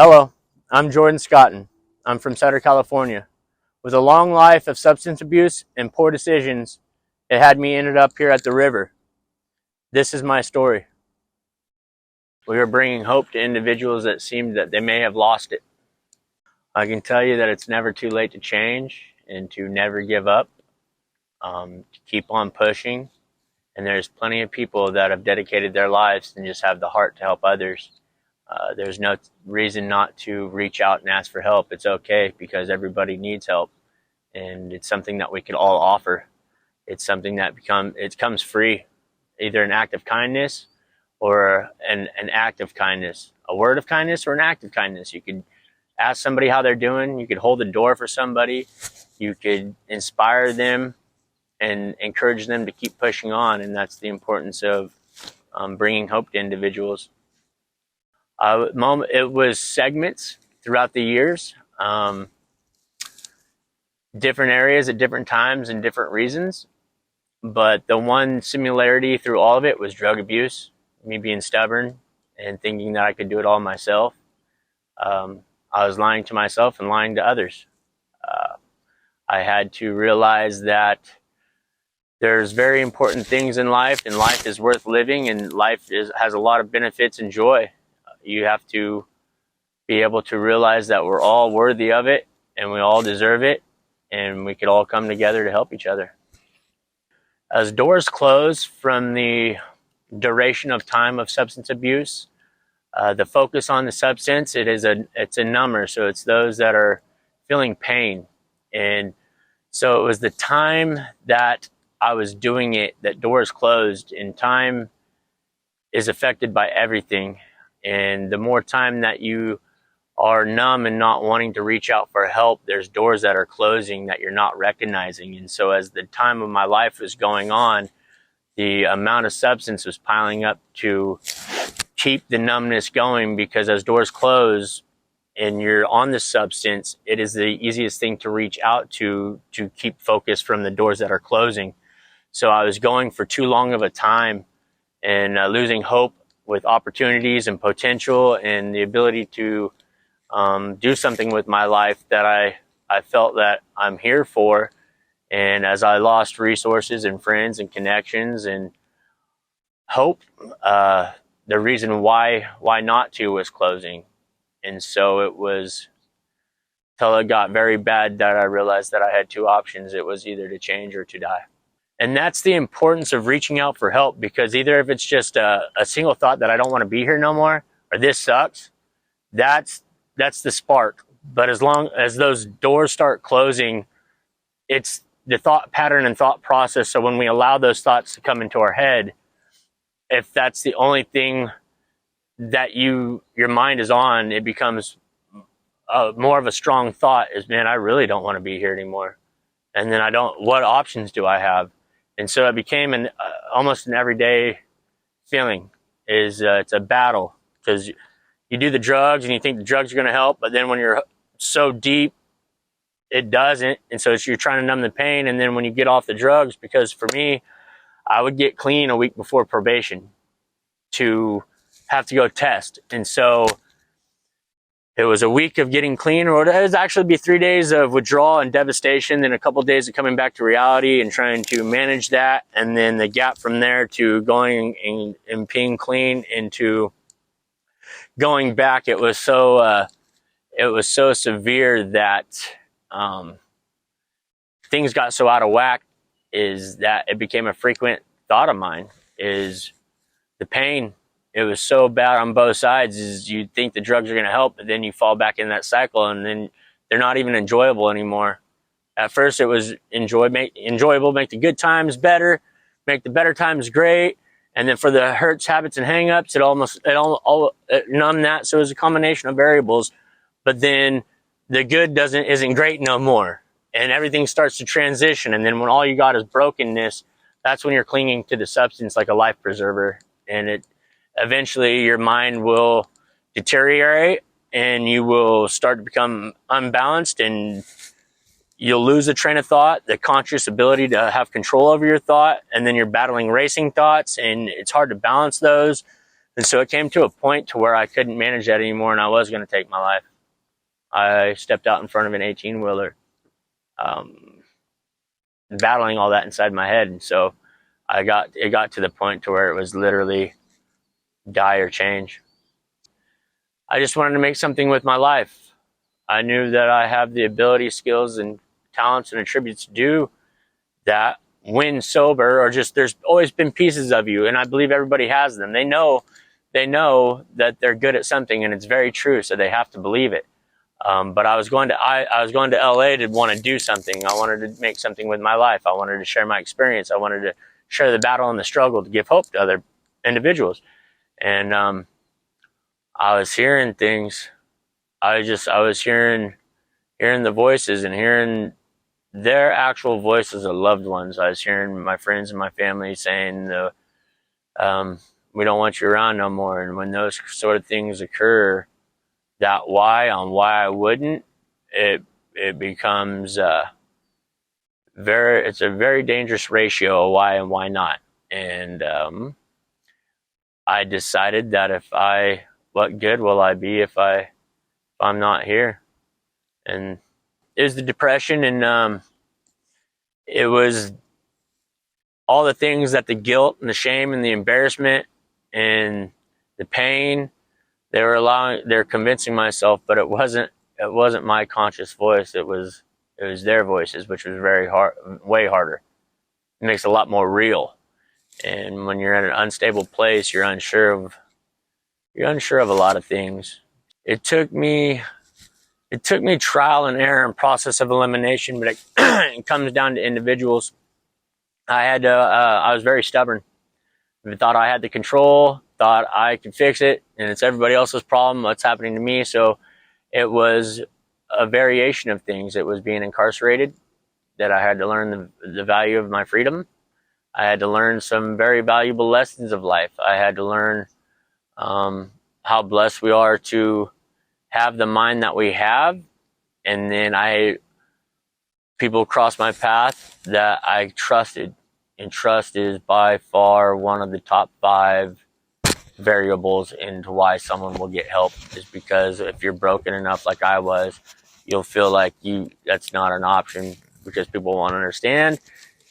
Hello, I'm Jordan Scotton. I'm from Sutter, California. With a long life of substance abuse and poor decisions, it had me ended up here at the river. This is my story. We are bringing hope to individuals that seemed that they may have lost it. I can tell you that it's never too late to change and to never give up, to keep on pushing. And there's plenty of people that have dedicated their lives and just have the heart to help others. There's no reason not to reach out and ask for help. It's okay because everybody needs help, and it's something that we can all offer. It's something that comes free, either an act of kindness or an act of kindness, a word of kindness or an act of kindness. You could ask somebody how they're doing. You could hold the door for somebody. You could inspire them and encourage them to keep pushing on, and that's the importance of bringing hope to individuals. It was segments throughout the years, different areas at different times and different reasons. But the one similarity through all of it was drug abuse, me being stubborn and thinking that I could do it all myself. I was lying to myself and lying to others. I had to realize that there's very important things in life, and life is worth living, and life has a lot of benefits and joy. You have to be able to realize that we're all worthy of it and we all deserve it, and we could all come together to help each other. As doors close from the duration of time of substance abuse, the focus on the substance, it's a number, so it's those that are feeling pain. And so it was the time that I was doing it that doors closed, and time is affected by everything. And the more time that you are numb and not wanting to reach out for help, there's doors that are closing that you're not recognizing. And so as the time of my life was going on, the amount of substance was piling up to keep the numbness going, because as doors close and you're on the substance, it is the easiest thing to reach out to keep focus from the doors that are closing. So I was going for too long of a time and losing hope with opportunities and potential and the ability to do something with my life that I felt that I'm here for. And as I lost resources and friends and connections and hope, the reason why not to was closing. And so it was till it got very bad that I realized that I had two options. It was either to change or to die. And that's the importance of reaching out for help, because either if it's just a single thought that I don't want to be here no more, or this sucks, that's the spark. But as long as those doors start closing, it's the thought pattern and thought process. So when we allow those thoughts to come into our head, if that's the only thing that your mind is on, it becomes more of a strong thought is, man, I really don't want to be here anymore. And then what options do I have? And so it became almost an everyday feeling. It's a battle, because you do the drugs and you think the drugs are going to help, but then when you're so deep, it doesn't. And so you're trying to numb the pain. And then when you get off the drugs, because for me, I would get clean a week before probation to have to go test. And so it was a week of getting clean, or it would actually be 3 days of withdrawal and devastation, then a couple of days of coming back to reality and trying to manage that. And then the gap from there to going and being clean into going back, it was so severe that things got so out of whack, is that it became a frequent thought of mine, is the pain. It was so bad on both sides, is you think the drugs are going to help, but then you fall back in that cycle, and then they're not even enjoyable anymore. At first it was enjoyable, make the good times better, make the better times great. And then for the hurts, habits, and hangups, it numbed that. So it was a combination of variables, but then the good isn't great no more. And everything starts to transition. And then when all you got is brokenness, that's when you're clinging to the substance like a life preserver. And eventually your mind will deteriorate and you will start to become unbalanced, and you'll lose the train of thought, the conscious ability to have control over your thought. And then you're battling racing thoughts, and it's hard to balance those And so it came to a point to where I couldn't manage that anymore, and I was going to take my life. I stepped out in front of an 18-wheeler, battling all that inside my head. And so it got to the point to where it was literally die or change. I just wanted to make something with my life. I knew that I have the ability, skills, and talents and attributes to do that when sober, or just there's always been pieces of you, and I believe everybody has them. They know that they're good at something, and it's very true, so they have to believe it. But I was going to LA to want to do something. I wanted to make something with my life. I wanted to share my experience. I wanted to share the battle and the struggle to give hope to other individuals. And I was hearing things. I was hearing the voices and hearing their actual voices of loved ones. I was hearing my friends and my family saying, we don't want you around no more. And when those sort of things occur, that why I wouldn't, it becomes it's a very dangerous ratio of why and why not. And I decided that what good will I be if I'm not here? And it was the depression, and it was all the things that the guilt and the shame and the embarrassment and the pain, they're convincing myself, but it wasn't my conscious voice. It was their voices, which was very hard, way harder. It makes it a lot more real. And when you're in an unstable place, you're unsure of a lot of things. It took me trial and error and process of elimination, but it comes down to individuals. I was very stubborn. I thought I had the control, thought I could fix it, and it's everybody else's problem. What's happening to me? So it was a variation of things. It was being incarcerated, that I had to learn the value of my freedom. I had to learn some very valuable lessons of life. I had to learn how blessed we are to have the mind that we have. And then people crossed my path that I trusted. And trust is by far one of the top 5 variables into why someone will get help, is because if you're broken enough like I was, you'll feel like that's not an option because people won't understand,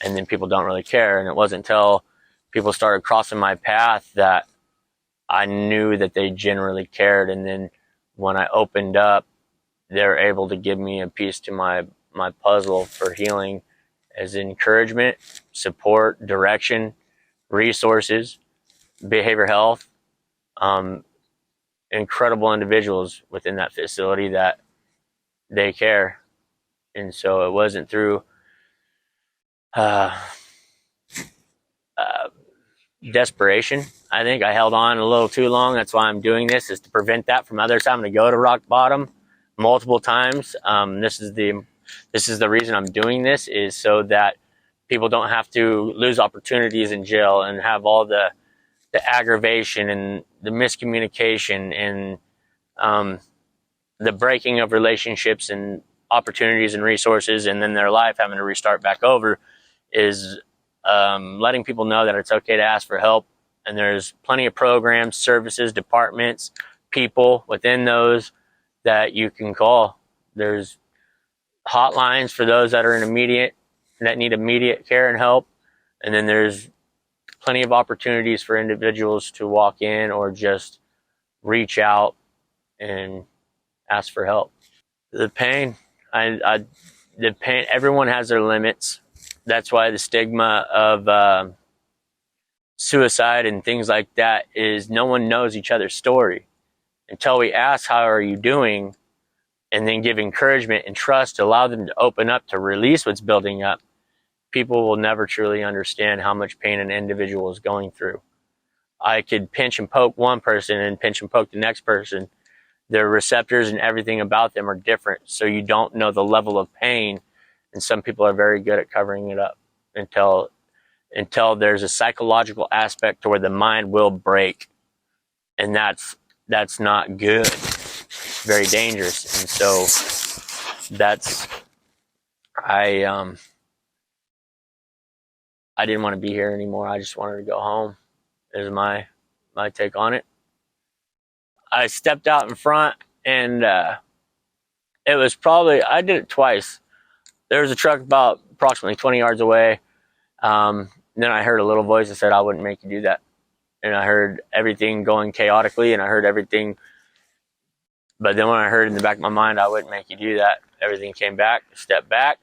and then people don't really care. And it wasn't until people started crossing my path that I knew that they generally cared. And then when I opened up, they're able to give me a piece to my puzzle for healing, as encouragement, support, direction, resources, behavioral health, incredible individuals within that facility that they care. And so it wasn't through desperation. I think I held on a little too long. That's why I'm doing this, is to prevent that from others having to go to rock bottom multiple times. This is the reason I'm doing this, is so that people don't have to lose opportunities in jail and have all the aggravation and the miscommunication and the breaking of relationships and opportunities and resources, and then their life having to restart back over. Is letting people know that it's okay to ask for help. And there's plenty of programs, services, departments, people within those that you can call. There's hotlines for those that are that need immediate care and help. And then there's plenty of opportunities for individuals to walk in or just reach out and ask for help. The pain, the pain, everyone has their limits. That's why the stigma of suicide and things like that is no one knows each other's story. Until we ask, how are you doing? And then give encouragement and trust to allow them to open up, to release what's building up. People will never truly understand how much pain an individual is going through. I could pinch and poke one person and pinch and poke the next person. Their receptors and everything about them are different, so you don't know the level of pain. And some people are very good at covering it up until there's a psychological aspect to where the mind will break, and that's not good. It's very dangerous. And so I didn't want to be here anymore. I just wanted to go home. Is my take on it. I stepped out in front, and it was probably, I did it twice. There was a truck about approximately 20 yards away. Then I heard a little voice that said, I wouldn't make you do that. And I heard everything going chaotically, and I heard everything. But then when I heard in the back of my mind, I wouldn't make you do that, everything came back, stepped back.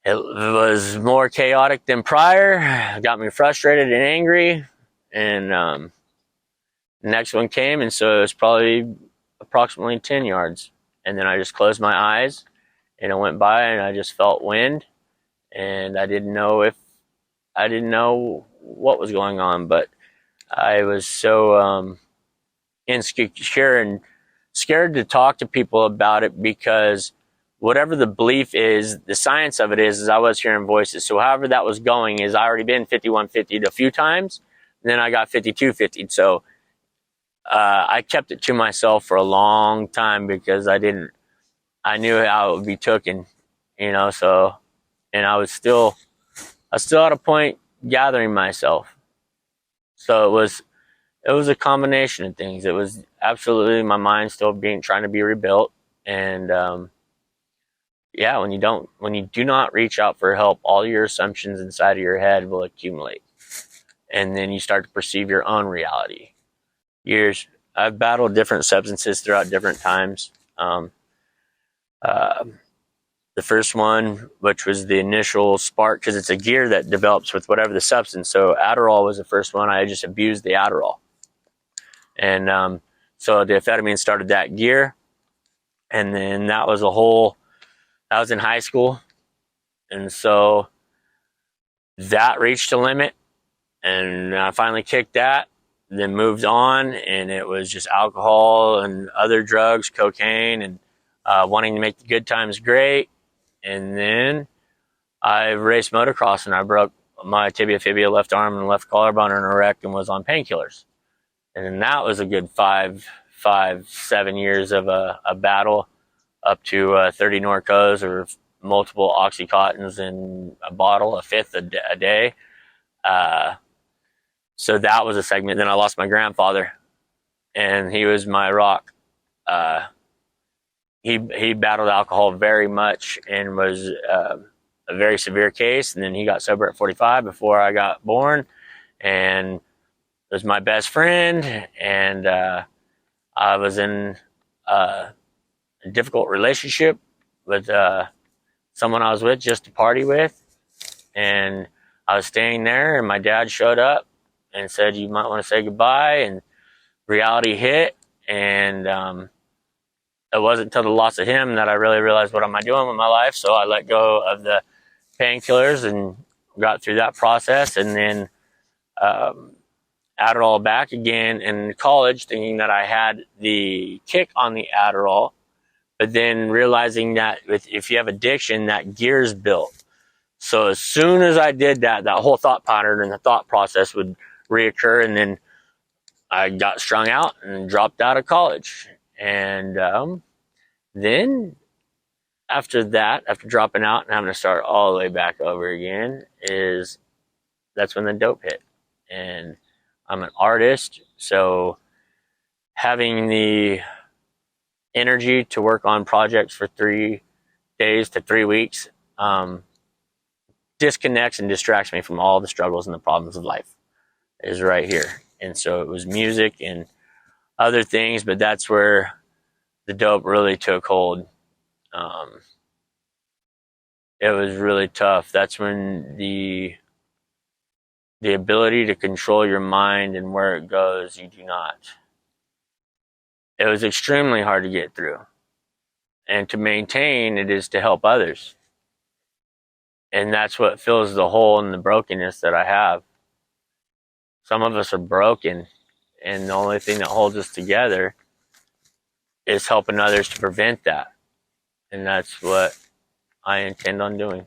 It was more chaotic than prior. It got me frustrated and angry. And the next one came, and so it was probably approximately 10 yards. And then I just closed my eyes, and it went by, and I just felt wind. And I didn't know what was going on, but I was so insecure and scared to talk to people about it, because whatever the belief is, the science of it is I was hearing voices. So however that was going is I already been 5150'd a few times, and then I got 5250'd. So I kept it to myself for a long time, because I knew how it would be taken, so, and I was still at a point gathering myself. So it was a combination of things. It was absolutely my mind still trying to be rebuilt. And when you do not reach out for help, all your assumptions inside of your head will accumulate. And then you start to perceive your own reality. I've battled different substances throughout different times. The first one, which was the initial spark, because it's a gear that develops with whatever the substance. So Adderall was the first one. I just abused the Adderall. And so the amphetamine started that gear. And then that was in high school. And so that reached a limit. And I finally kicked that, then moved on. And it was just alcohol and other drugs, cocaine, and wanting to make the good times great. And then I raced motocross, and I broke my tibia, fibula, left arm, and left collarbone in a wreck, and was on painkillers. And then that was a good 7 years of a battle, up to 30 Norcos or multiple Oxycontins in a bottle, a fifth a day. So that was a segment. Then I lost my grandfather, and he was my rock. He battled alcohol very much, and was a very severe case. And then he got sober at 45 before I got born, and was my best friend. And I was in a difficult relationship with someone I was with just to party with. And I was staying there, and my dad showed up and said, you might want to say goodbye. And reality hit. And it wasn't until the loss of him that I really realized, what am I doing with my life? So I let go of the painkillers and got through that process. And then Adderall back again in college, thinking that I had the kick on the Adderall, but then realizing that if you have addiction, that gear's built. So as soon as I did that whole thought pattern and the thought process would reoccur, and then I got strung out and dropped out of college. And then after dropping out and having to start all the way back over again, that's when the dope hit. And I'm an artist, so having the energy to work on projects for 3 days to 3 weeks disconnects and distracts me from all the struggles and the problems of life, is right here. And so it was music and other things, but that's where the dope really took hold. It was really tough. That's when the ability to control your mind and where it goes, you do not. It was extremely hard to get through. And to maintain it is to help others. And that's what fills the hole and the brokenness that I have. Some of us are broken, and the only thing that holds us together is helping others to prevent that. And that's what I intend on doing.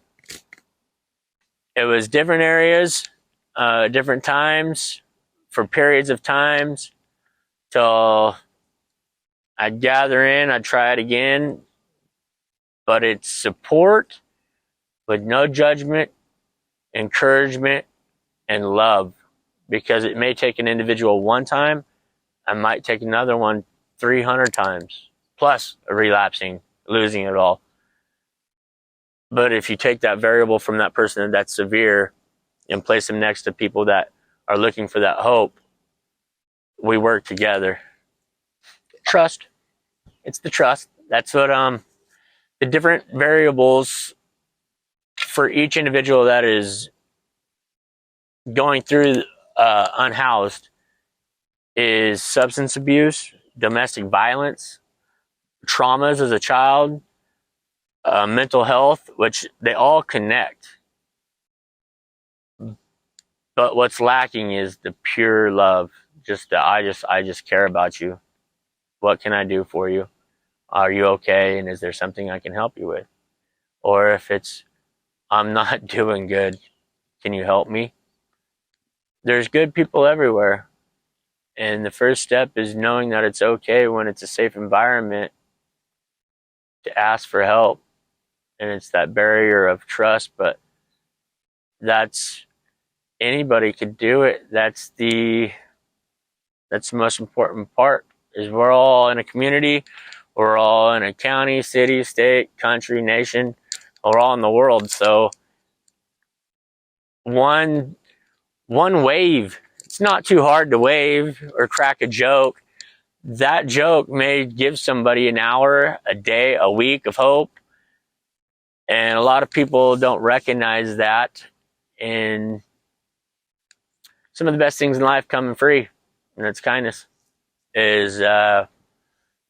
It was different areas, different times, for periods of times, till I'd gather in, I'd try it again. But it's support with no judgment, encouragement, and love. Because it may take an individual one time, I might take another one 300 times, plus relapsing, losing it all. But if you take that variable from that person that's severe and place them next to people that are looking for that hope, we work together. Trust. It's the trust. That's what the different variables for each individual that is going through unhoused is substance abuse, domestic violence, traumas as a child, mental health, which they all connect. But what's lacking is the pure love. Just the I just care about you. What can I do for you? Are you okay? And is there something I can help you with? Or if it's I'm not doing good, can you help me? There's good people everywhere. And the first step is knowing that it's okay when it's a safe environment to ask for help. And it's that barrier of trust, but that's anybody could do it. That's the most important part, is we're all in a community, we're all in a county, city, state, country, nation, we're all in the world. So one wave, it's not too hard to wave or crack a joke. That joke may give somebody an hour, a day, a week of hope. And a lot of people don't recognize that. And some of the best things in life come free, and it's kindness. Is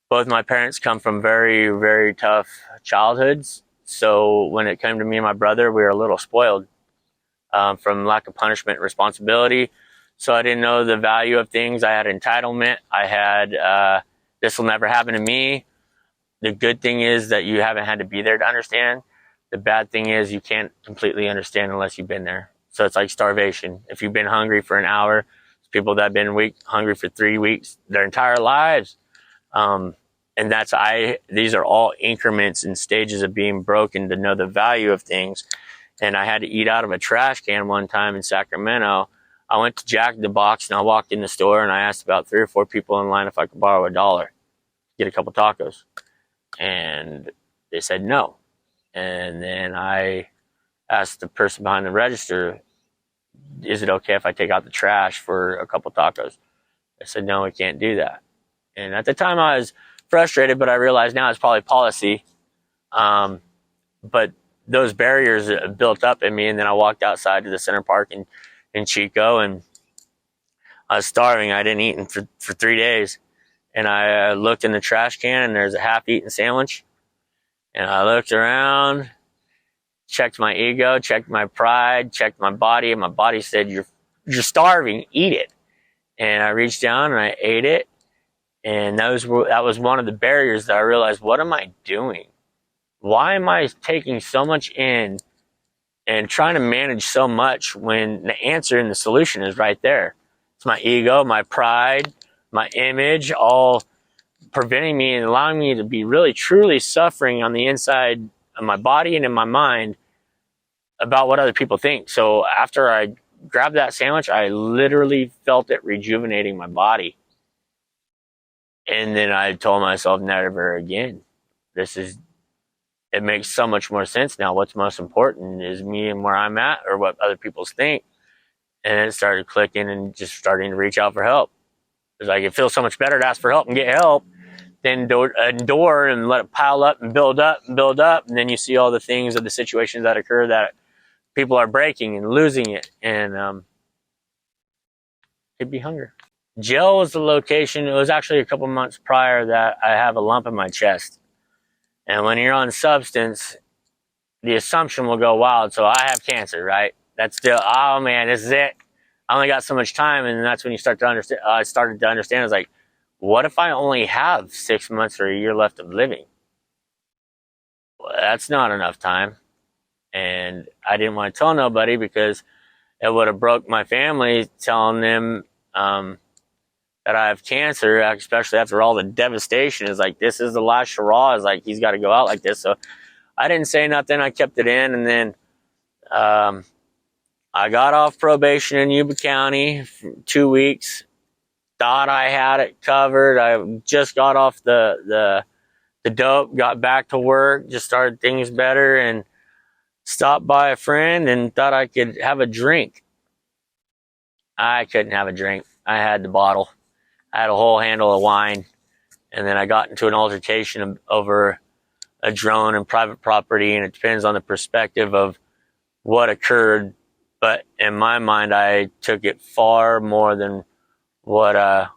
both my parents come from very, very tough childhoods. So when it came to me and my brother, we were a little spoiled from lack of punishment and responsibility. So I didn't know the value of things. I had entitlement. I had, this will never happen to me. The good thing is that you haven't had to be there to understand. The bad thing is you can't completely understand unless you've been there. So it's like starvation. If you've been hungry for an hour, people that have been hungry for 3 weeks, their entire lives. And these are all increments and stages of being broken to know the value of things. And I had to eat out of a trash can one time in Sacramento. I went to Jack in the Box and I walked in the store and I asked about 3 or 4 people in line if I could borrow $1 to get a couple tacos. And they said no. And then I asked the person behind the register, is it okay if I take out the trash for a couple tacos? I said, no, we can't do that. And at the time I was frustrated, but I realized now it's probably policy. But those barriers built up in me. And then I walked outside to the Center Park in Chico, and I was starving. I didn't eat for 3 days. And I looked in the trash can and there's a half-eaten sandwich. And I looked around, checked my ego, checked my pride, checked my body, and my body said, you're starving, eat it. And I reached down and I ate it. And that was one of the barriers that I realized, what am I doing? Why am I taking so much in and trying to manage so much when the answer and the solution is right there? It's my ego, my pride, my image, all preventing me and allowing me to be really truly suffering on the inside of my body and in my mind about what other people think. So after I grabbed that sandwich, I literally felt it rejuvenating my body. And then I told myself, never again. It makes so much more sense now. What's most important is me and where I'm at, or what other people think. And it started clicking and just starting to reach out for help. It's like, it feels so much better to ask for help and get help than endure and let it pile up and build up and build up. And then you see all the things of the situations that occur that people are breaking and losing it. And it'd be hunger. Jail was the location. It was actually a couple months prior that I have a lump in my chest. And when you're on substance, the assumption will go wild. So I have cancer, right? That's still, oh man, this is it. I only got so much time. And that's when you start to understand. I started to understand, it's like, what if I only have 6 months or a year left of living? Well, that's not enough time. And I didn't want to tell nobody, because it would have broke my family, telling them that I have cancer, especially after all the devastation. Is like, this is the last hurrah. Is like, he's got to go out like this. So I didn't say nothing. I kept it in. And then I got off probation in Yuba County for 2 weeks. thought I had it covered. I just got off the dope, got back to work, just started things better, and stopped by a friend and thought I could have a drink. I couldn't have a drink. I had the bottle. I had a whole handle of wine, and then I got into an altercation over a drone and private property, and it depends on the perspective of what occurred. But in my mind, I took it far more than what I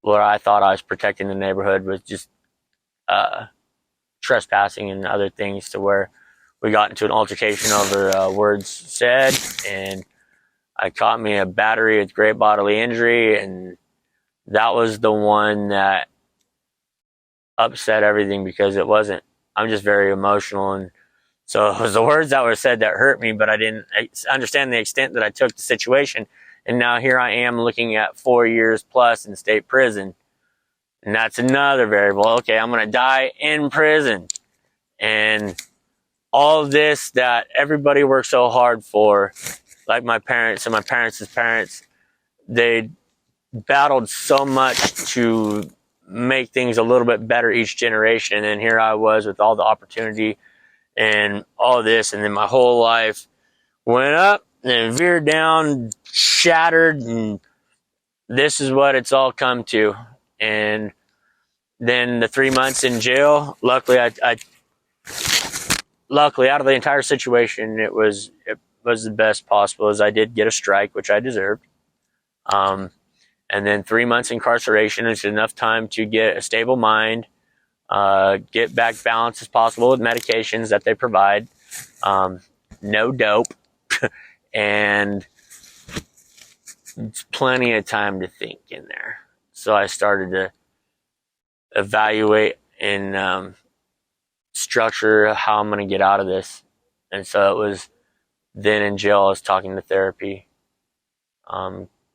thought I was protecting the neighborhood, was just trespassing and other things, to where we got into an altercation over words said, and I caught me a battery with great bodily injury, and that was the one that upset everything, because I'm just very emotional, and so it was the words that were said that hurt me, but I didn't understand the extent that I took the situation. And now here I am looking at 4 years plus in state prison. And that's another variable. Okay, I'm going to die in prison. And all of this that everybody worked so hard for, like my parents and my parents' parents, they battled so much to make things a little bit better each generation. And here I was with all the opportunity and all this. And then my whole life went up and veered down, shattered, and this is what it's all come to. And then the 3 months in jail, luckily luckily out of the entire situation, it was the best possible, as I did get a strike, which I deserved. And then 3 months incarceration is enough time to get a stable mind, get back balance as possible with medications that they provide, no dope, and it's plenty of time to think in there. So I started to evaluate and structure how I'm going to get out of this. And so it was then in jail, I was talking to therapy,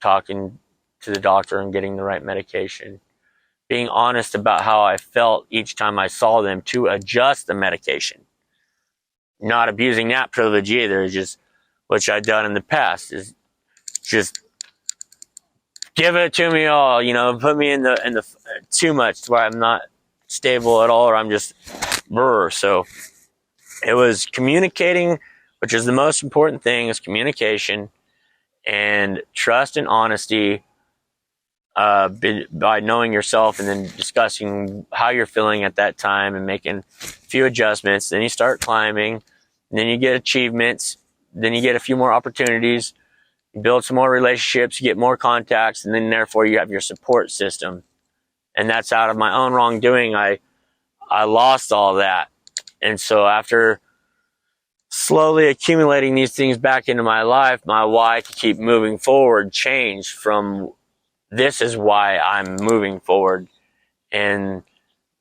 talking to the doctor and getting the right medication, being honest about how I felt each time I saw them to adjust the medication, not abusing that privilege either, just which I'd done in the past, is just give it to me all, put me in the too much to where I'm not stable at all, or I'm just brr. So it was communicating, which is the most important thing, is communication and trust and honesty, by knowing yourself and then discussing how you're feeling at that time and making a few adjustments. Then you start climbing, and then you get achievements, then you get a few more opportunities, you build some more relationships, you get more contacts, and then therefore you have your support system. And that's out of my own wrongdoing. I lost all that. And so after slowly accumulating these things back into my life, my why to keep moving forward changed from this is why I'm moving forward. And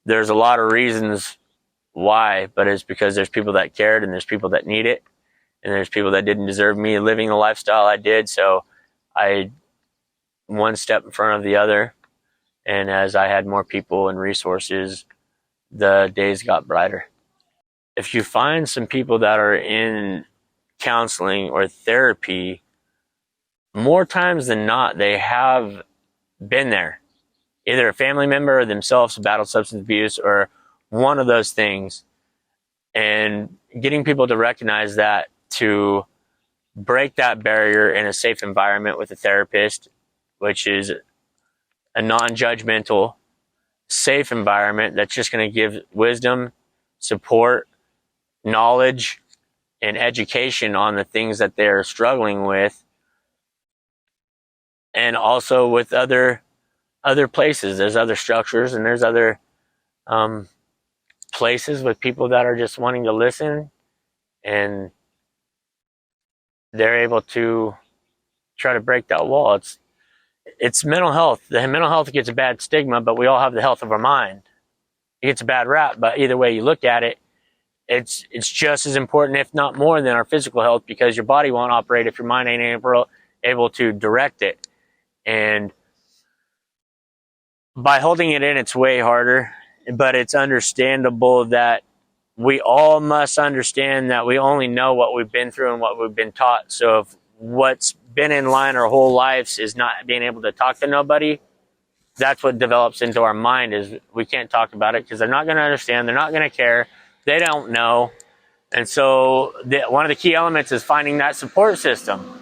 there's a lot of reasons why, but it's because there's people that cared, and there's people that need it, and there's people that didn't deserve me living the lifestyle I did. So I one step in front of the other. And as I had more people and resources, the days got brighter. If you find some people that are in counseling or therapy, more times than not, they have been there. Either a family member or themselves battled substance abuse, or one of those things. And getting people to recognize that, to break that barrier in a safe environment with a therapist, which is a non-judgmental, safe environment that's just going to give wisdom, support, knowledge, and education on the things that they're struggling with. And also with other places. There's other structures, and there's other places with people that are just wanting to listen, and they're able to try to break that wall. It's mental health. The mental health gets a bad stigma, but we all have the health of our mind. It gets a bad rap, but either way you look at it, it's just as important, if not more, than our physical health, because your body won't operate if your mind ain't able to direct it. And by holding it in, it's way harder, but it's understandable that we all must understand that we only know what we've been through and what we've been taught. So if what's been in line our whole lives is not being able to talk to nobody. That's what develops into our mind, is we can't talk about it because they're not going to understand. They're not going to care. They don't know. And so one of the key elements is finding that support system.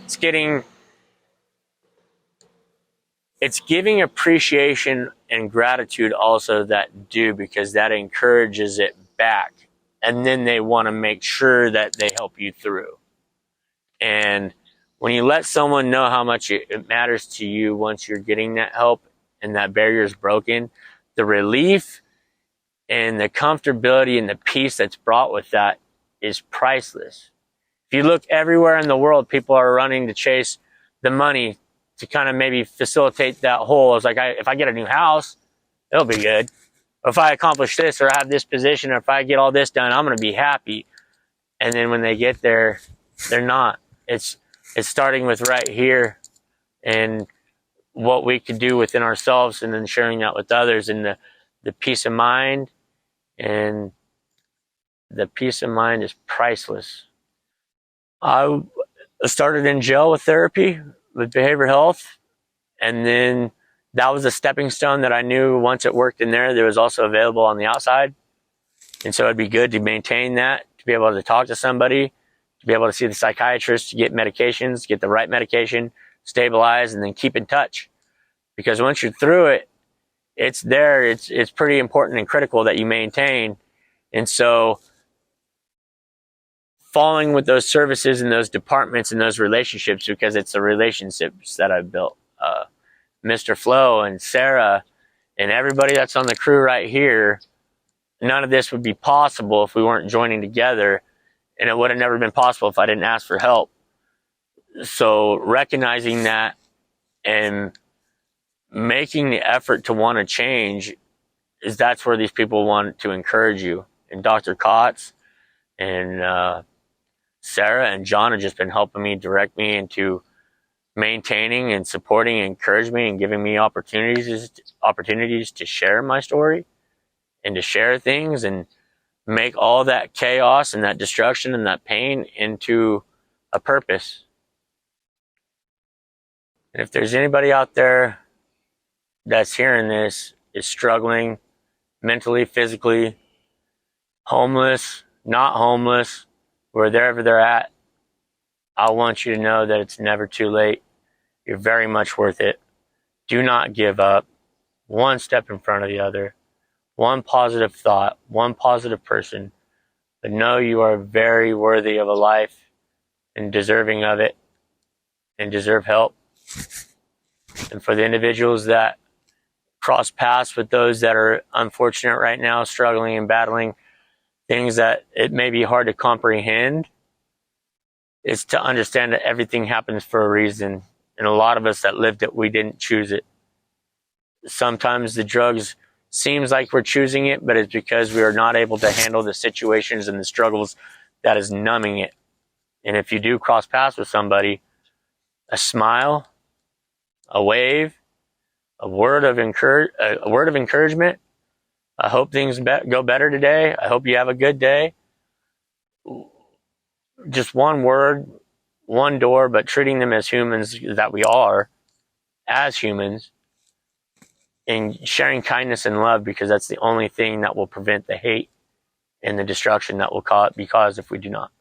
It's giving appreciation and gratitude also that due, because that encourages it back. And then they want to make sure that they help you through. And when you let someone know how much it matters to you once you're getting that help and that barrier is broken, the relief and the comfortability and the peace that's brought with that is priceless. If you look everywhere in the world, people are running to chase the money to kind of maybe facilitate that whole. It's like, if I get a new house, it'll be good. If I accomplish this, or I have this position, or if I get all this done, I'm going to be happy. And then when they get there, they're not. It's starting with right here and what we can do within ourselves, and then sharing that with others, and the peace of mind. And the peace of mind is priceless. I started in jail with therapy, with behavioral health, and then that was a stepping stone that I knew once it worked in there was also available on the outside. And so it'd be good to maintain that, to be able to talk to somebody, to be able to see the psychiatrist, to get medications, get the right medication, stabilize, and then keep in touch. Because once you're through it, it's there. It's pretty important and critical that you maintain. And so following with those services and those departments and those relationships, because it's the relationships that I've built. Mr. Flo and Sarah and everybody that's on the crew right here, none of this would be possible if we weren't joining together, and it would have never been possible if I didn't ask for help. So recognizing that and making the effort to want to change, that's where these people want to encourage you. And Dr. Kotz and Sarah and John have just been helping me, direct me into maintaining and supporting and encouraging me, and giving me opportunities to share my story and to share things and make all that chaos and that destruction and that pain into a purpose. And if there's anybody out there that's hearing this, is struggling mentally, physically, homeless, not homeless, wherever they're at, I want you to know that it's never too late. You're very much worth it. Do not give up. One step in front of the other. One positive thought, one positive person. But know you are very worthy of a life and deserving of it, and deserve help. And for the individuals that cross paths with those that are unfortunate right now, struggling and battling things that it may be hard to comprehend, is to understand that everything happens for a reason. And a lot of us that lived it, we didn't choose it. Sometimes the drugs seems like we're choosing it, but it's because we are not able to handle the situations and the struggles that is numbing it. And if you do cross paths with somebody, a smile, a wave, a word of encouragement. I hope things go better today. I hope you have a good day. Just one word, one door, but treating them as humans that we are, as humans, and sharing kindness and love, because that's the only thing that will prevent the hate and the destruction that will be caused if we do not.